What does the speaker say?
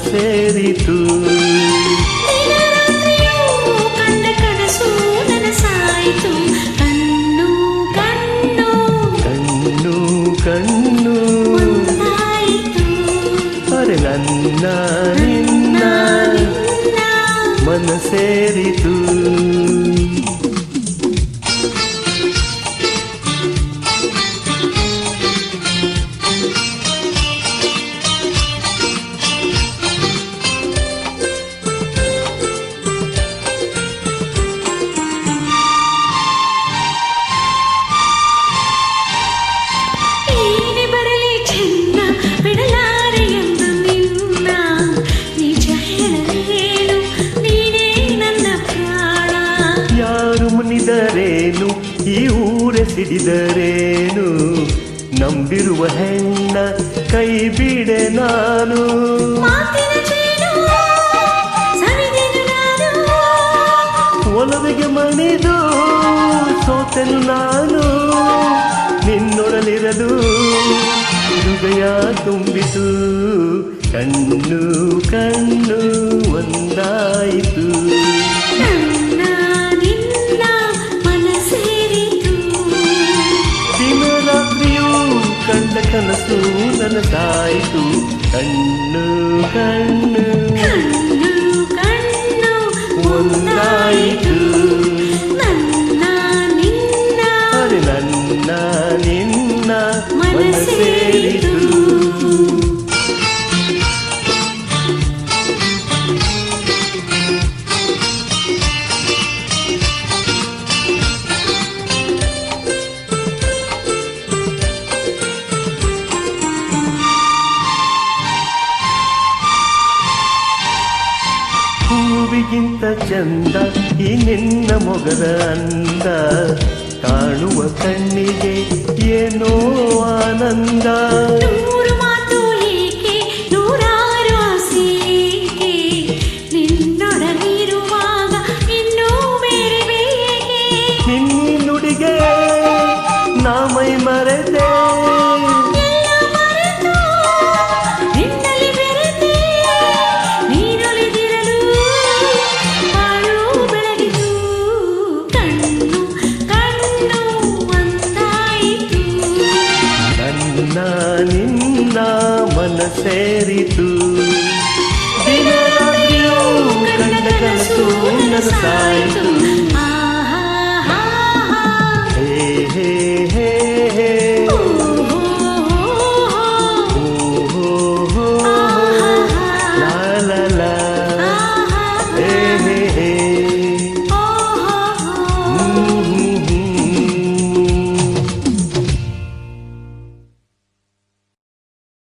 ಸೇರಿತು. ಕಂಡ ಕನಸು ನನಸಾಯಿತು. ಕಣ್ಣು ಕಣ್ಣು ಕಣ್ಣು ಕಣ್ಣು ಒಂದಾಯಿತು. ಅರೆ ನನ್ನ ನಿನ್ನ ಮನ ಸೇರಿತು. ಮುನಿದರೇನು ಈ ಊರೆ ಸಿಡಿದರೇನು, ನಂಬಿರುವ ಹೆಣ್ಣ ಕೈ ಬಿಡೆ ನಾನು. ಒಲವಿಗೆ ಮಣಿದು ಸೋತೆನು ನಾನು, ನಿನ್ನೊಡಲಿರಲು ಹೃದಯ ತುಂಬಿತು. ಕಣ್ಣು ಕಣ್ಣು ಒಂದಾಯಿತು. ಕಂಡ ಕನಸು ನನಸಾಯಿತು. ಕಣ್ಣು ಕಣ್ಣು ಕಣ್ಣು ಒಂದಾಯಿತು. ನನ್ನ ನಿನ್ನ ಅರೆ ನನ್ನ ನಿನ್ನ ಮನ ಸೇರಿತು. ಹೂವಿಗಿಂತ ಚಂದ ಈ ನಿನ್ನ ಮೊಗದ ಅಂದ, ಕಾಣುವ ಕಣ್ಣಿಗೆ ಏನೋ ಆನಂದ. ನೂರು ಮಾತು ಏಕೆ ನೂರಾರು ಆಸೆ ಏಕೆ, ನಿನ್ನೊಡನಿರುವಾಗ ಇನ್ನೂ ಬೇರೆ ಬೇಕೆ. ನಿನ್ನುಡಿಗೆ ನಾ ಮೈ ಮರೆತೆ, ನಿನ್ನ ಮನ ಸೇರಿತು.